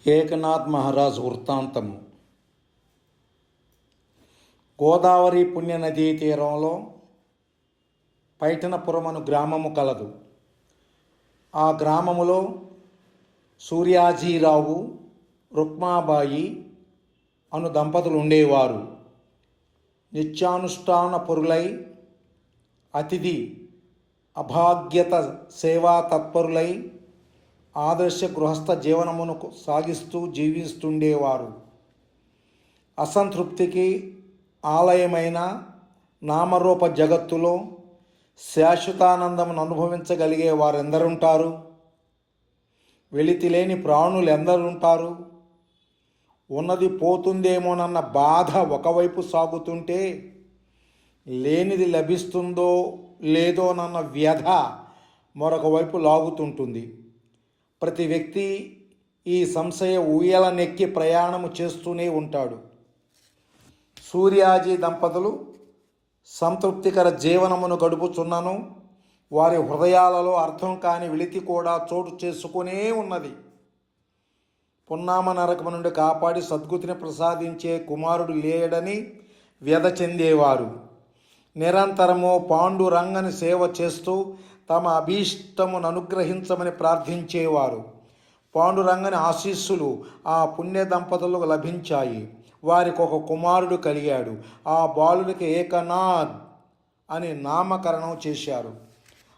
ఏకనాథ్ మహారాజ్ వృత్తాంతము. గోదావరి పుణ్యనదీ తీరంలో పైఠనపురం అను గ్రామము కలదు. ఆ గ్రామములో సూర్యాజీరావు, రుక్మాబాయి అను దంపతులు ఉండేవారు. నిత్యానుష్ఠాన పరులై, అతిథి అభాగ్యత సేవా తత్పరులై ఆదర్శ గృహస్థ జీవనమును సాగిస్తూ జీవిస్తుండేవారు. అసంతృప్తికి ఆలయమైన నామరూప జగత్తులో శాశ్వతానందమును అనుభవించగలిగే వారెందరుంటారు? వెలితి లేని ప్రాణులు ఎందరుంటారు? ఉన్నది పోతుందేమోనన్న బాధ ఒకవైపు సాగుతుంటే, లేనిది లభిస్తుందో లేదోనన్న వ్యధ మరొక వైపు లాగుతుంటుంది. ప్రతి వ్యక్తి ఈ సంశయ ఊయల నెక్కి ప్రయాణము చేస్తూనే ఉంటాడు. సూర్యాజీ దంపతులు సంతృప్తికర జీవనమును గడుపుచున్నను వారి హృదయాలలో అర్థం కాని వెలితి కూడా చోటు చేసుకునే ఉన్నది. పున్నామ నరకము నుండి కాపాడి సద్గతిని ప్రసాదించే కుమారుడు లేడని వ్యధ చెందేవారు. నిరంతరము పాండురంగని సేవ చేస్తూ తమ అభీష్టమును అనుగ్రహించమని ప్రార్థించేవారు. పాండురంగని ఆశీస్సులు ఆ పుణ్య దంపతులకు లభించాయి. వారికి ఒక కుమారుడు కలిగాడు. ఆ బాలుడికి ఏకనాథ్ అని నామకరణం చేశారు.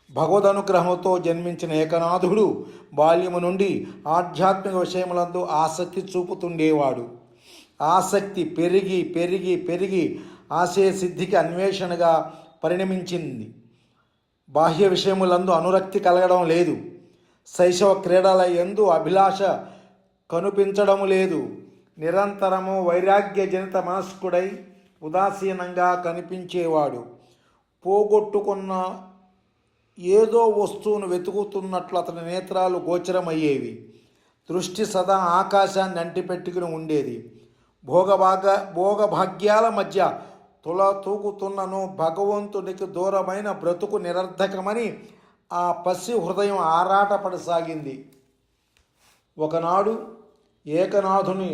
భగవద్ అనుగ్రహంతో జన్మించిన ఏకనాథుడు బాల్యము నుండి ఆధ్యాత్మిక విషయములందు ఆసక్తి చూపుతుండేవాడు. ఆసక్తి పెరిగి పెరిగి పెరిగి ఆశయ సిద్ధికి అన్వేషణగా పరిణమించింది. బాహ్య విషయములందు అనురక్తి కలగడం లేదు. శైశవ క్రీడల యందు అభిలాష కనిపించడం లేదు. నిరంతరము వైరాగ్య జనిత మనస్కుడై ఉదాసీనంగా కనిపించేవాడు. పోగొట్టుకున్న ఏదో వస్తువును వెతుకుతున్నట్లు అతని నేత్రాలు గోచరమయ్యేవి. దృష్టి సదా ఆకాశాన్ని అంటిపెట్టుకుని ఉండేది. భోగభాగ్యాల మధ్య తూగుతున్నను భగవంతుడికి దూరమైన బ్రతుకు నిరర్ధకమని ఆ పసి హృదయం ఆరాటపడసాగింది. ఒకనాడు ఏకనాథుని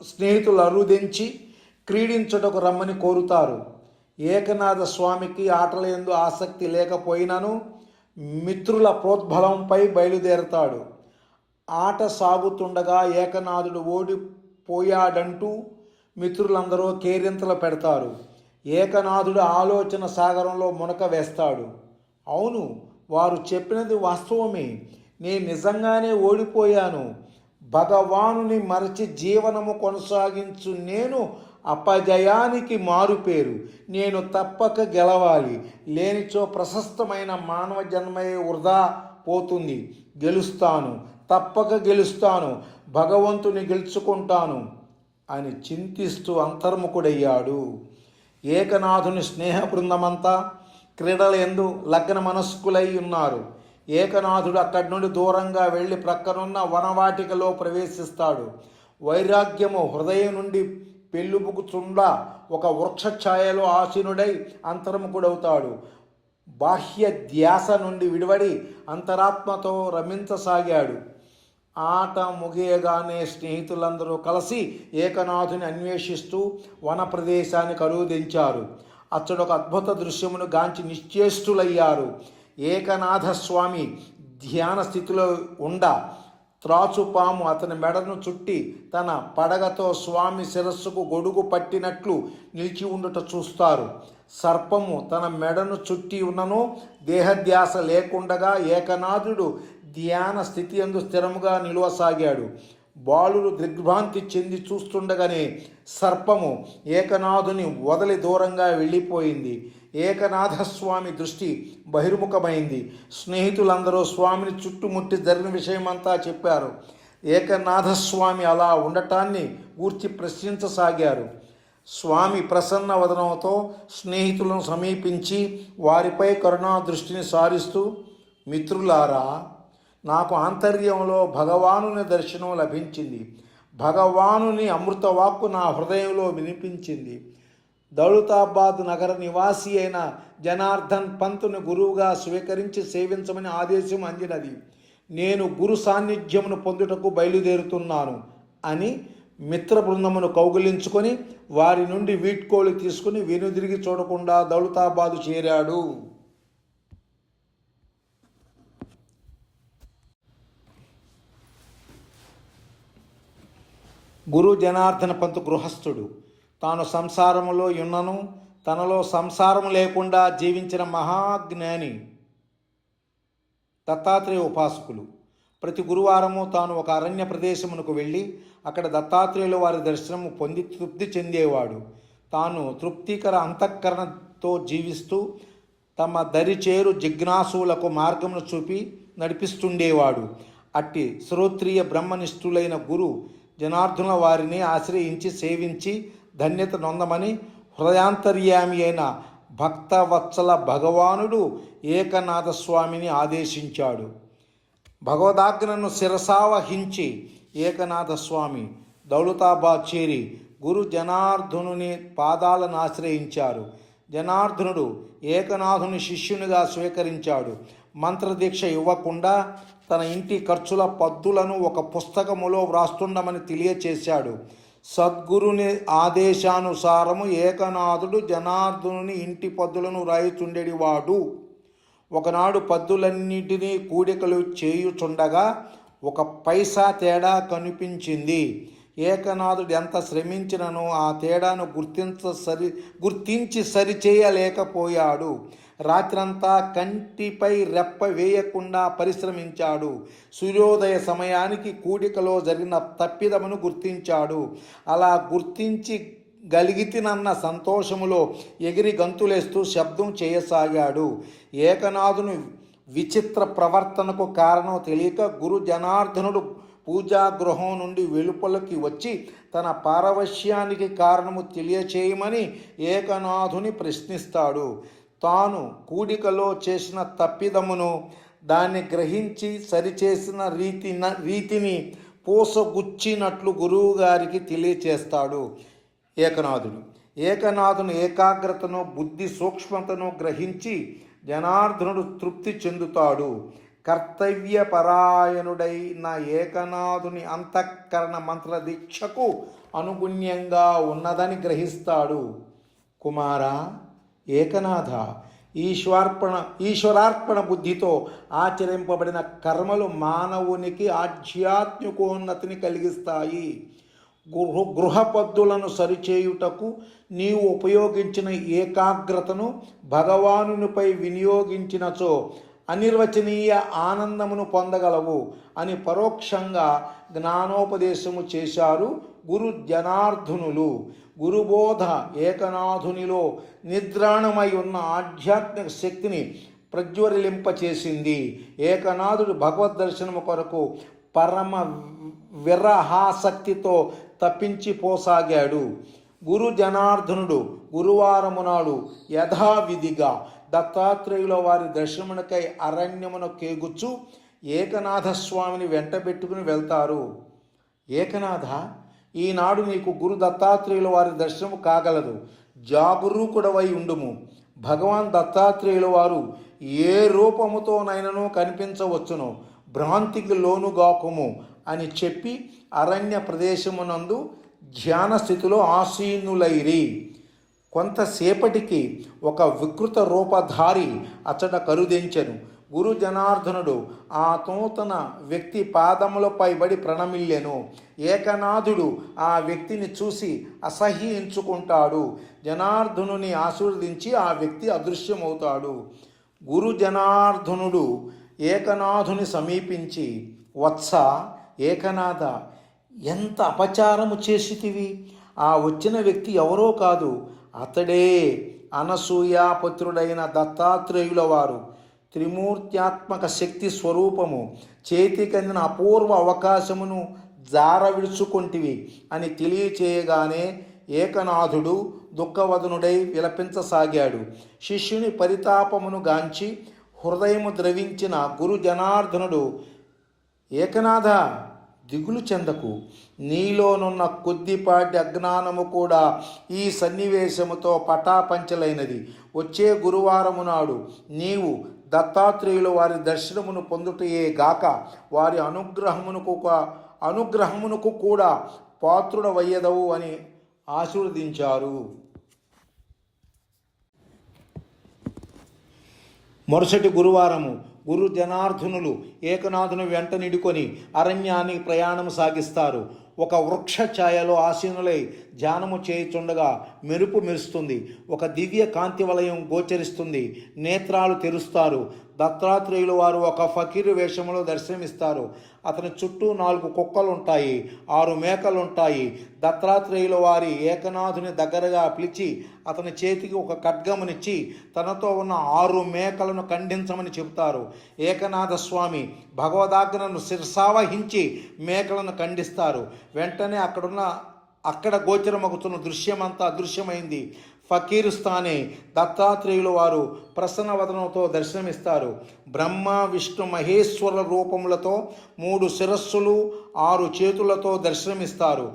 స్నేహితులు అరుదెంచి క్రీడించుటకు రమ్మని కోరుతారు. ఏకనాథ స్వామికి ఆటల యందు ఆసక్తి లేకపోయినను మిత్రుల ప్రోద్బలంపై బయలుదేరతాడు. ఆట సాగుతుండగా ఏకనాథుడు ఓడిపోయాడంటూ మిత్రులందరూ కేరింతలు పెడతారు. ఏకనాథుడు ఆలోచన సాగరంలో మునక వేస్తాడు. అవును, వారు చెప్పినది వాస్తవమే. నేను నిజంగానే ఓడిపోయాను. భగవానుని మరచి జీవనము కొనసాగించు నేను అపజయానికి మారుపేరు. నేను తప్పక గెలవాలి. లేనిచో ప్రశస్తమైన మానవ జన్మయే వృధా పోతుంది. గెలుస్తాను, తప్పక గెలుస్తాను, భగవంతుని గెలుచుకుంటాను అని చింతిస్తూ అంతర్ముఖుడయ్యాడు. ఏకనాథుని స్నేహ బృందమంతా క్రీడల యందు లగ్న మనస్కులై ఉన్నారు. ఏకనాథుడు అక్కడి నుండి దూరంగా వెళ్ళి ప్రక్కనున్న వనవాటికలో ప్రవేశిస్తాడు. వైరాగ్యము హృదయం నుండి పెళ్ళుబుకుచుండా ఒక వృక్ష ఛాయలో ఆసీనుడై అంతర్ముఖుడవుతాడు. బాహ్య ధ్యాస నుండి విడివడి అంతరాత్మతో రమించసాగాడు. ఆట ముగియగానే స్నేహితులందరూ కలిసి ఏకనాథుని అన్వేషిస్తూ వన ప్రదేశానికి అరుదించారు. అచ్చడొక అద్భుత దృశ్యమును గాంచి నిశ్చేష్టులయ్యారు. ఏకనాథ స్వామి ధ్యాన స్థితిలో ఉండ త్రాచుపాము అతని మెడను చుట్టి తన పడగతో స్వామి శిరస్సుకు గొడుగు పట్టినట్లు నిలిచి ఉండుట చూస్తారు. సర్పము తన మెడను చుట్టి ఉన్నను దేహధ్యాస లేకుండగా ఏకనాథుడు ధ్యాన స్థితి యందు స్థిరముగా నిలువసాగాడు. బాలుడు దిగ్భ్రాంతి చెంది చూస్తుండగానే సర్పము ఏకనాథుని వదిలి దూరంగా వెళ్ళిపోయింది. ఏకనాథస్వామి దృష్టి బహిర్ముఖమైంది. స్నేహితులందరూ స్వామిని చుట్టుముట్టి జరిగిన విషయమంతా చెప్పారు. ఏకనాథస్వామి అలా ఉండటాన్ని గూర్చి ప్రశ్నించసాగారు. స్వామి ప్రసన్న వదనంతో స్నేహితులను సమీపించి వారిపై కరుణా దృష్టిని సారిస్తూ, మిత్రులారా, నాకు ఆంతర్యంలో భగవానుని దర్శనం లభించింది. భగవానుని అమృతవాక్కు నా హృదయంలో వినిపించింది. దౌలతాబాద్ నగర నివాసి అయిన జనార్దన్ పంతుని గురువుగా స్వీకరించి సేవించమని ఆదేశం అందినది. నేను గురు సాన్నిధ్యమును పొందుటకు బయలుదేరుతున్నాను అని మిత్ర బృందమును కౌగిలించుకొని వారి నుండి వీడ్కోలు తీసుకుని వెనుదిరిగి చూడకుండా దౌలతాబాదు చేరాడు. గురు జనార్దన పంతు గృహస్థుడు. తాను సంసారములో యున్నను తనలో సంసారం లేకుండా జీవించిన మహాజ్ఞాని. దత్తాత్రేయ ఉపాసకులు. ప్రతి గురువారము తాను ఒక అరణ్య ప్రదేశమునకు వెళ్ళి అక్కడ దత్తాత్రేయుల వారి దర్శనము పొంది తృప్తి చెందేవాడు. తాను తృప్తికర అంతఃకరణతో జీవిస్తూ తమ దరిచేరు జిజ్ఞాసువులకు మార్గమును చూపి నడిపిస్తుండేవాడు. అట్టి శ్రోత్రియ బ్రహ్మనిష్ఠులైన గురు జనార్దనుల వారిని ఆశ్రయించి సేవించి ధన్యత నొందమని హృదయాంతర్యామి అయిన భక్తవత్సల భగవానుడు ఏకనాథస్వామిని ఆదేశించాడు. భగవదాజ్ఞను శిరసావహించి ఏకనాథస్వామి దౌలతాబాద్ చేరి గురు జనార్దనుని పాదాలను ఆశ్రయించారు. జనార్దనుడు ఏకనాథుని శిష్యునిగా స్వీకరించాడు. మంత్రదీక్ష ఇవ్వకుండా తన ఇంటి ఖర్చుల పద్దులను ఒక పుస్తకములో వ్రాస్తుండమని తెలియచేశాడు. సద్గురుని ఆదేశానుసారము ఏకనాథుడు జనార్దనుని ఇంటి పద్దులను రాయిచుండెడివాడు. ఒకనాడు పద్దులన్నిటినీ కూడికలు చేయుచుండగా ఒక పైసా తేడా కనిపించింది. ఏకనాథుడు ఎంత శ్రమించినను ఆ తేడాను గుర్తించి సరిచేయలేకపోయాడు. రాత్రంతా కంటిపై రెప్ప వేయకుండా పరిశ్రమించాడు. సూర్యోదయ సమయానికి కూడికలో జరిగిన తప్పిదమును గుర్తించాడు. అలా గుర్తించి గలిగితినన్న సంతోషములో ఎగిరి గంతులేస్తూ శబ్దం చేయసాగాడు. ఏకనాథుని విచిత్ర ప్రవర్తనకు కారణం తెలియక గురు జనార్దనుడు పూజాగృహం నుండి వెలుపలకి వచ్చి తన పారవశ్యానికి కారణము తెలియచేయమని ఏకనాథుని ప్రశ్నిస్తాడు. తాను కూడికలో చేసిన తప్పిదమును దాన్ని గ్రహించి సరిచేసిన రీతిని పోసగుచ్చినట్లు గురువుగారికి తెలియచేస్తాడు ఏకనాథుడు. ఏకనాథుని ఏకాగ్రతను బుద్ధి సూక్ష్మతను గ్రహించి జనార్దనుడు తృప్తి చెందుతాడు. కర్తవ్యపరాయణుడైన ఏకనాథుని అంతఃకరణ మంత్రదీక్షకు అనుగుణ్యంగా ఉన్నదని గ్రహిస్తాడు. కుమారా ఏకనాథ, ఈశ్వరార్పణ బుద్ధితో ఆచరింపబడిన కర్మలు మానవునికి ఆధ్యాత్మికోన్నతిని కలిగిస్తాయి. గృహ పద్దులను సరిచేయుటకు నీవు ఉపయోగించిన ఏకాగ్రతను భగవానునిపై వినియోగించినచో అనిర్వచనీయ ఆనందమును పొందగలవు అని పరోక్షంగా జ్ఞానోపదేశము చేశారు గురు జనార్దనులు. గురుబోధ ఏకనాథునిలో నిద్రాణమై ఉన్న ఆధ్యాత్మిక శక్తిని ప్రజ్వలింపచేసింది. ఏకనాథుడు భగవద్దర్శనము కొరకు పరమ విరహాసక్తితో తప్పించిపోసాగాడు. గురు జనార్దనుడు గురువారము నాడు యథావిధిగా దత్తాత్రేయుల వారి దర్శనమునకై అరణ్యమున కేగుచ్చు ఏకనాథస్వామిని వెంటబెట్టుకుని వెళ్తారు. ఏకనాథ, ఈనాడు నీకు గురు దత్తాత్రేయుల వారి దర్శనము కాగలదు. జాగరూకుడవై ఉండుము. భగవాన్ దత్తాత్రేయుల వారు ఏ రూపముతోనైనను కనిపించవచ్చును. భ్రాంతికి లోనుగాకుము అని చెప్పి అరణ్య ప్రదేశమునందు ధ్యాన స్థితిలో ఆసీనులైరి. కొంతసేపటికి ఒక వికృత రూపధారి అచ్చట కరుదించెను. గురు జనార్దనుడు ఆ నూతన వ్యక్తి పాదములపై బడి ప్రణమిల్లెను. ఏకనాథుడు ఆ వ్యక్తిని చూసి అసహ్యించుకుంటాడు. జనార్దనుని ఆశీర్వదించి ఆ వ్యక్తి అదృశ్యమవుతాడు. గురు జనార్దనుడు ఏకనాథుని సమీపించి, వత్స ఏకనాథ, ఎంత అపచారము చేసితివి. ఆ వచ్చిన వ్యక్తి ఎవరో కాదు, అతడే అనసూయాపుత్రుడైన దత్తాత్రేయుల వారు. త్రిమూర్త్యాత్మక శక్తి స్వరూపము. చేతికందిన అపూర్వ అవకాశమును జార విడుచుకొంటివి అని తెలియచేయగానే ఏకనాథుడు దుఃఖవదనుడై విలపించసాగాడు. శిష్యుని పరితాపమును గాంచి హృదయము ద్రవించిన గురు జనార్దనుడు, ఏకనాథ, దిగులు చెందకు. నీలోనున్న కొద్దిపాటి అజ్ఞానము కూడా ఈ సన్నివేశముతో పటాపంచలైనది. వచ్చే గురువారము నాడు నీవు దత్తాత్రేయులు వారి దర్శనమును పొందుటయే గాక వారి అనుగ్రహమునకు కూడా పాత్రుడవయ్యదవు అని ఆశీర్వదించారు. మరుసటి గురువారము గురు జనార్దనులు ఏకనాథుని వెంట నిడుకొని అరణ్యానికి ప్రయాణం సాగిస్తారు. ఒక వృక్ష ఛాయలో ఆసీనులై ధ్యానము చేయుచుండగా మెరుపు మెరుస్తుంది. ఒక దివ్య కాంతి వలయం గోచరిస్తుంది. నేత్రాలు తెరుస్తారు. దత్తాత్రేయులు వారు ఒక ఫకీరు వేషంలో దర్శనమిస్తారు. అతని చుట్టూ 4 కుక్కలుంటాయి, 6 మేకలుంటాయి. దత్తాత్రేయుల వారి ఏకనాథుని దగ్గరగా పిలిచి అతని చేతికి ఒక ఖడ్గమునిచ్చి తనతో ఉన్న 6 మేకలను ఖండించమని చెబుతారు. ఏకనాథ స్వామి భగవదాజ్ఞను శిరసావహించి మేకలను ఖండిస్తారు. వెంటనే అక్కడ గోచరమగుతున్న దృశ్యమంతా అదృశ్యమైంది. ఫకీరు స్థానే దత్తాత్రేయులు వారు ప్రసన్నవదనంతో దర్శనమిస్తారు. బ్రహ్మ విష్ణు మహేశ్వర రూపములతో 3 శిరస్సులు 6 చేతులతో దర్శనమిస్తారు.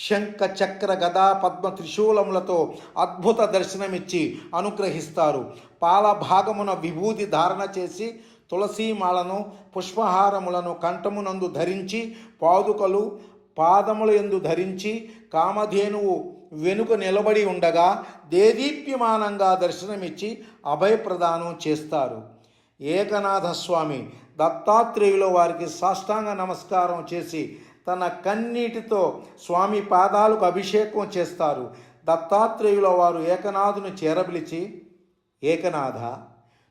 శంఖ చక్ర గదా పద్మ త్రిశూలములతో అద్భుత దర్శనమిచ్చి అనుగ్రహిస్తారు. పాల భాగమున విభూతి ధారణ చేసి తులసీమాలను పుష్పహారములను కంఠమునందు ధరించి పాదుకలు పాదముల యందు ధరించి కామధేనువు వెనుక నిలబడి ఉండగా దేదీప్యమానంగా దర్శనమిచ్చి అభయప్రదానం చేస్తారు. ఏకనాథ స్వామి దత్తాత్రేయుల వారికి సాష్టాంగ నమస్కారం చేసి తన కన్నీటితో స్వామి పాదాలకు అభిషేకం చేస్తారు. దత్తాత్రేయుల వారు ఏకనాథుని చేరబిలిచి, ఏకనాథ,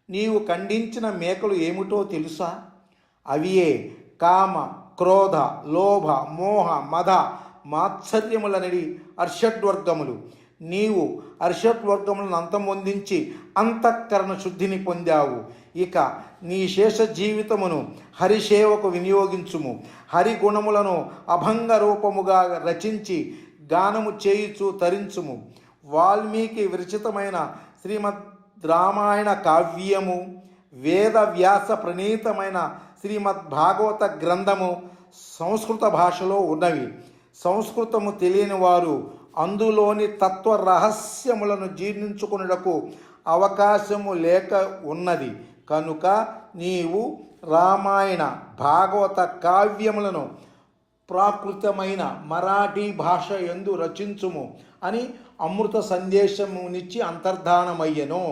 నీవు ఖండించిన మేకలు ఏమిటో తెలుసా? అవియే కామ, క్రోధ, లోభ, మోహ, మద, మాత్సర్యములనడి అర్షడ్వర్గములు. నీవు అర్షడ్వర్గములను అంతమొందించి అంతఃకరణ శుద్ధిని పొందావు. ఇక నీ శేష జీవితమును హరిసేవకు వినియోగించుము. హరిగుణములను అభంగ రూపముగా రచించి గానము చేయుచు తరించుము. వాల్మీకి విరచితమైన శ్రీమద్ రామాయణ కావ్యము, వేద వ్యాస ప్రణీతమైన శ్రీమద్ భాగవత గ్రంథము సంస్కృత భాషలో ఉన్నవి. సంస్కృతము తెలియని వారు అందులోని తత్వ రహస్యములను జీర్ణించుకున్నటకు అవకాశము లేక ఉన్నది. కనుక నీవు రామాయణ భాగవత కావ్యములను ప్రాకృతమైన మరాఠీ భాష యందు రచించుము అని అమృత సందేశమునిచ్చి అంతర్ధానమయ్యెను.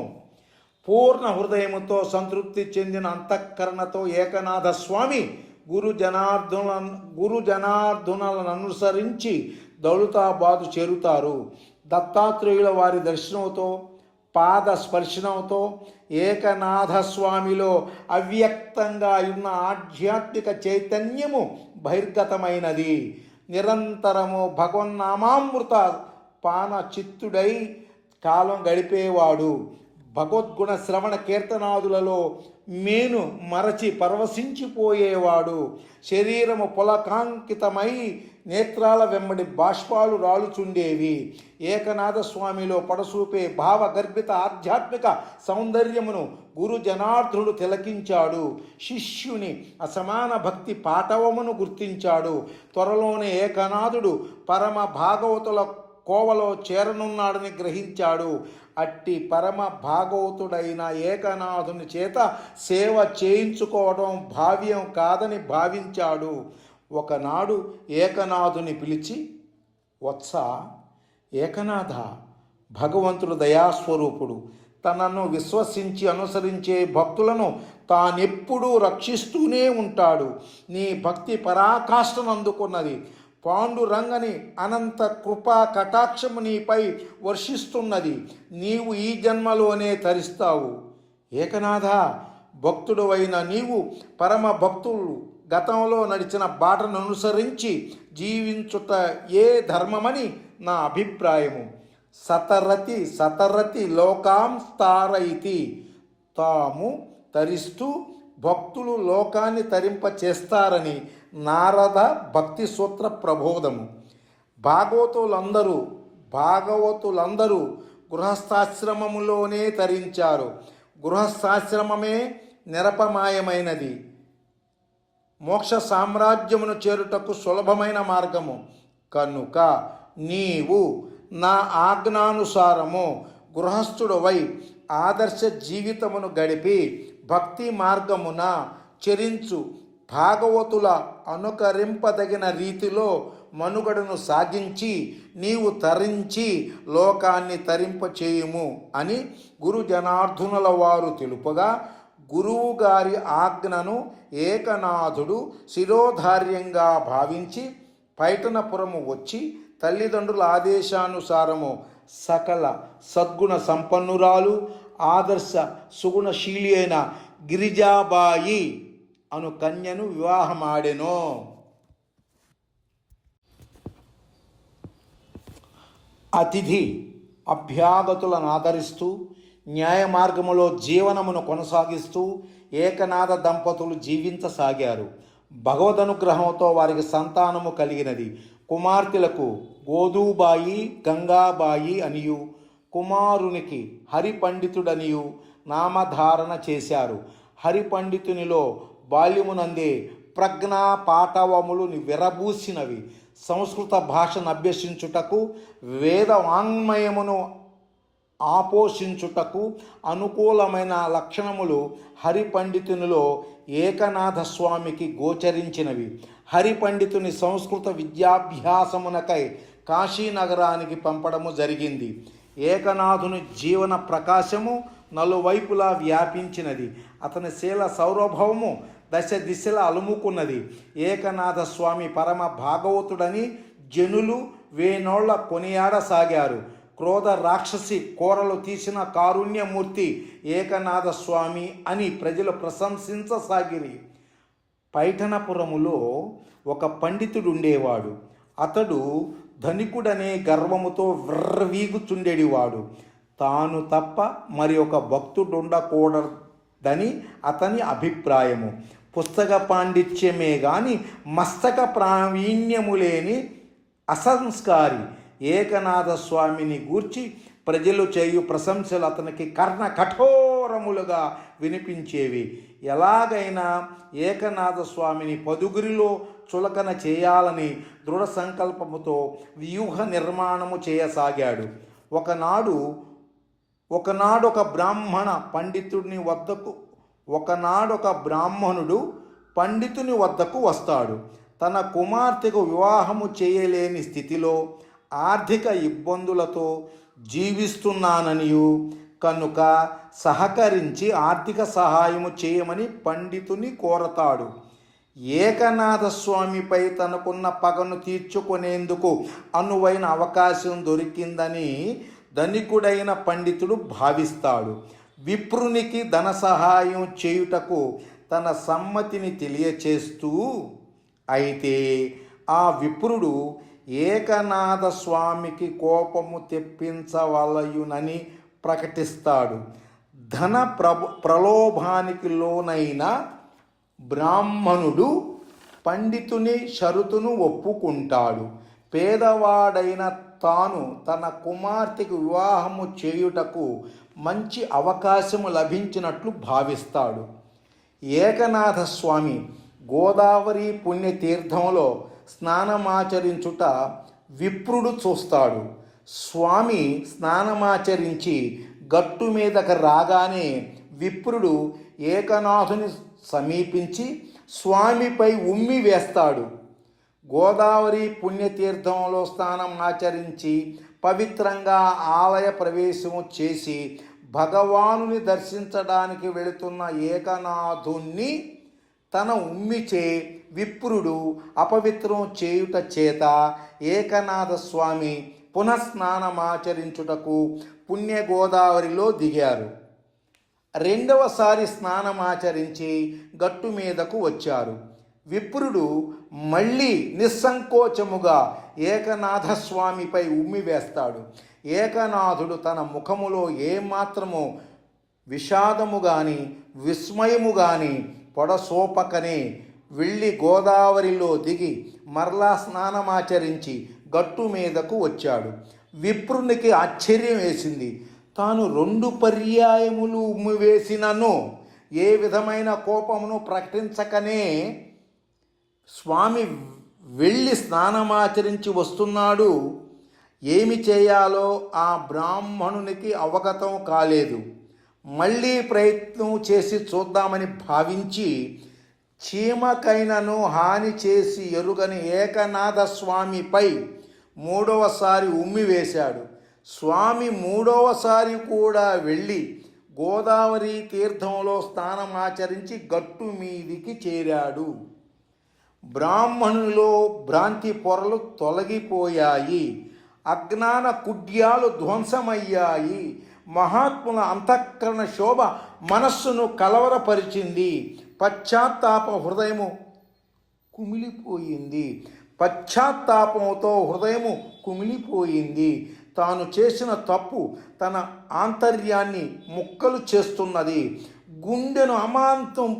పూర్ణ హృదయముతో సంతృప్తి చెందిన అంతఃకరణతో ఏకనాథ స్వామి గురు జనార్దనులను అనుసరించి దౌలతాబాదు చేరుతారు. దత్తాత్రేయుల వారి దర్శనంతో పాద స్పర్శనంతో ఏకనాథ స్వామిలో అవ్యక్తంగా ఉన్న ఆధ్యాత్మిక చైతన్యము బహిర్గతమైనది. నిరంతరము భగవన్నామామృత పాన చిత్తుడై కాలం గడిపేవాడు. భగవద్గుణ శ్రవణ కీర్తనాదులలో మేను మరచి పరవశించిపోయేవాడు. శరీరము పులకాంకితమై నేత్రాల వెంబడి బాష్పాలు రాలుచుండేవి. ఏకనాథ స్వామిలో పడసూపే భావగర్భిత ఆధ్యాత్మిక సౌందర్యమును గురు జనార్దనుడు తిలకించాడు. శిష్యుని అసమాన భక్తి పాటవమును గుర్తించాడు. త్వరలోనే ఏకనాథుడు పరమ భాగవతుల కోవలో చేరనున్నాడని గ్రహించాడు. అట్టి పరమ భాగవతుడైన ఏకనాథుని చేత సేవ చేయించుకోవడం భావ్యం కాదని భావించాడు. ఒకనాడు ఏకనాథుని పిలిచి, వత్స ఏకనాథ, భగవంతుడు దయాస్వరూపుడు. తనను విశ్వసించి అనుసరించే భక్తులను తానెప్పుడూ రక్షిస్తూనే ఉంటాడు. నీ భక్తి పరాకాష్ఠను అందుకున్నది. పాండురంగని అనంత కృపా కటాక్షము నీపై వర్షిస్తున్నది. నీవు ఈ జన్మలోనే తరిస్తావు. ఏకనాథ, భక్తుడు అయిన నీవు పరమ భక్తులు గతంలో నడిచిన బాటను అనుసరించి జీవించుట ఏ ధర్మమని నా అభిప్రాయము. సతరతి లోకాం స్థారయితి. తాము తరిస్తూ భక్తులు లోకాన్ని తరింప చేస్తారని నారద భక్తి సూత్ర ప్రబోధము. భాగవతులందరూ గృహస్థాశ్రమములోనే తరించారు. గృహస్థాశ్రమమే నిరపమాయమైనది. మోక్ష సామ్రాజ్యమును చేరుటకు సులభమైన మార్గము. కనుక నీవు నా ఆజ్ఞానుసారము గృహస్థుడవై ఆదర్శ జీవితమును గడిపి భక్తి మార్గమున చెరించు భాగవతుల అనుకరింపదగిన రీతిలో మనుగడను సాగించి నీవు తరించి లోకాన్ని తరింపచేయుము అని గురు జనార్దనుల వారు తెలుపగా, గురువు గారి ఆజ్ఞను ఏకనాథుడు శిరోధార్యంగా భావించి పైటనపురము వచ్చి తల్లిదండ్రుల ఆదేశానుసారము సకల సద్గుణ సంపన్నురాలు ఆదర్శ సుగుణశీలి అయిన గిరిజాబాయి అను కన్యను వివాహమాడెను. అతిథి అభ్యాగతులను ఆదరిస్తూ న్యాయ మార్గములో జీవనమును కొనసాగిస్తూ ఏకనాథ దంపతులు జీవించసాగారు. భగవదనుగ్రహంతో వారికి సంతానము కలిగినది. కుమార్తెలకు గోదూబాయి, గంగాబాయి అనియు, కుమారునికి హరిపండితుడనియు నామధారణ చేశారు. హరిపండితునిలో బాల్యమునందే ప్రజ్ఞా పాటవములు విరబూసినవి. సంస్కృత భాషను అభ్యసించుటకు, వేద వాంగ్మయమును ఆపోషించుటకు అనుకూలమైన లక్షణములు హరిపండితునిలో ఏకనాథ స్వామికి గోచరించినవి. హరిపండితుని సంస్కృత విద్యాభ్యాసమునకై కాశీనగరానికి పంపడము జరిగింది. ఏకనాథుని జీవన ప్రకాశము నలువైపులా వ్యాపించినది. అతని శీల సౌరభవము దశ దిశలా అలుముకున్నది. ఏకనాథ స్వామి పరమ భాగవతుడని జనులు వేనోళ్ల కొనియాడసాగారు. క్రోధ రాక్షసి కోరలు తీసిన కారుణ్యమూర్తి ఏకనాథ స్వామి అని ప్రజలు ప్రశంసించసాగిరి. పైఠనపురములో ఒక పండితుడు ఉండేవాడు. అతడు ధనికుడనే గర్వముతో విర్రవీగుచుండేవాడు. తాను తప్ప మరి ఒక భక్తుడుండకూడదని అతని అభిప్రాయము. పుస్తక పాండిత్యమే గాని మస్తక ప్రావీణ్యము లేని అసంస్కారి ఏకనాథ స్వామిని గూర్చి ప్రజలు చేయు ప్రశంసలు అతనికి కర్ణ కఠోరములుగా వినిపించేవి. ఎలాగైనా ఏకనాథ స్వామిని పదుగురిలో చులకన చేయాలని దృఢ సంకల్పముతో వ్యూహ నిర్మాణము చేయసాగాడు. ఒకనాడు ఒక బ్రాహ్మణుడు పండితుని వద్దకు వస్తాడు. తన కుమార్తెకు వివాహము చేయలేని స్థితిలో ఆర్థిక ఇబ్బందులతో జీవిస్తున్నాననియు కనుక సహకరించి ఆర్థిక సహాయము చేయమని పండితుని కోరతాడు. ఏకనాథ స్వామిపై తనకున్న పగను తీర్చుకునేందుకు అనువైన అవకాశం దొరికిందని ధనికుడైన పండితుడు భావిస్తాడు. విప్రునికి ధన సహాయం చేయుటకు తన సమ్మతిని తెలియచేస్తూ, అయితే ఆ విప్రుడు ఏకనాథ స్వామికి కోపము తెప్పించవలయునని ప్రకటిస్తాడు. ధన ప్రలోభానికి లోనైన బ్రాహ్మణుడు పండితుని షరతును ఒప్పుకుంటాడు. పేదవాడైన తాను తన కుమార్తెకు వివాహము చేయుటకు మంచి అవకాశము లభించినట్లు భావిస్తాడు. ఏకనాథ స్వామి గోదావరి పుణ్యతీర్థంలో స్నానమాచరించుట విప్రుడు చూస్తాడు. స్వామి స్నానమాచరించి గట్టు మీదకు రాగానే విప్రుడు ఏకనాథుని సమీపించి స్వామిపై ఉమ్మి వేస్తాడు. గోదావరి పుణ్యతీర్థంలో స్నానం ఆచరించి పవిత్రంగా ఆలయ ప్రవేశము చేసి భగవానుని దర్శించడానికి వెళుతున్న ఏకనాథుణ్ణి తన ఉమ్మిచే విప్రుడు అపవిత్రం చేయుట చేత ఏకనాథ స్వామి పునఃస్నానమాచరించుటకు పుణ్య గోదావరిలో దిగారు. రెండవసారి స్నానమాచరించి గట్టు మీదకు వచ్చారు. విప్రుడు మళ్ళీ నిస్సంకోచముగా ఏకనాథ స్వామిపై ఉమ్మి వేస్తాడు. ఏకనాథుడు తన ముఖములో ఏమాత్రము విషాదము గాని విస్మయము గాని పొడసోపకనే వెళ్ళి గోదావరిలో దిగి మరలా స్నానమాచరించి గట్టు మీదకు వచ్చాడు. విప్రునికి ఆశ్చర్యం వేసింది. తాను 2 పర్యాయములు ఉమ్మి వేసినను ఏ విధమైన కోపమును ప్రకటించకనే స్వామి వెళ్ళి స్నానమాచరించి వస్తున్నాడు. ఏమి చేయాలో ఆ బ్రాహ్మణునికి అవగతం కాలేదు. మళ్ళీ ప్రయత్నం చేసి చూద్దామని భావించి చీమకైనను హాని చేసి ఎరుగని ఏకనాథ స్వామిపై మూడవసారి ఉమ్మివేశాడు. స్వామి మూడవసారి కూడా వెళ్ళి గోదావరి తీర్థంలో స్నానమాచరించి గట్టు మీదికి చేరాడు. బ్రాహ్మణులో భ్రాంతి పొరలు తొలగిపోయాయి. అజ్ఞాన కుడ్యాలు ధ్వంసమయ్యాయి. మహాత్ముల అంతఃకరణ శోభ మనస్సును కలవరపరిచింది. పశ్చాత్తాప హృదయము కుమిలిపోయింది. పశ్చాత్తాపంతో హృదయము కుమిలిపోయింది. తాను చేసిన తప్పు తన ఆంతర్యాన్ని ముక్కలు చేస్తున్నది. గుండెను అమాంతం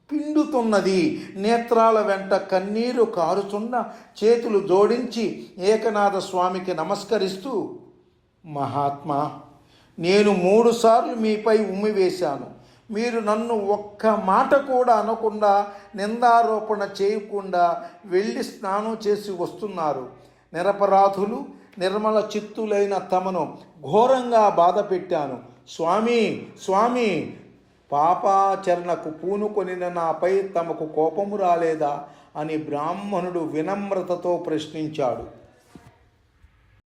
పిండుతున్నది. నేత్రాల వెంట కన్నీరు కారుచున్న చేతులు జోడించి ఏకనాథ స్వామికి నమస్కరిస్తూ, మహాత్మా, నేను 3 సార్లు మీపై ఉమ్మివేశాను. మీరు నన్ను ఒక్క మాట కూడా అనకుండా, నిందారోపణ చేయకుండా వెళ్ళి స్నానం చేసి వస్తున్నారు. నిరపరాధులు నిర్మల చిత్తులైన తమను ఘోరంగా బాధ పెట్టాను. స్వామి, స్వామి, పాపాచరణకు పూనుకొనిన నాపై తమకు కోపము రాలేదా అని బ్రాహ్మణుడు వినమ్రతతో ప్రశ్నించాడు.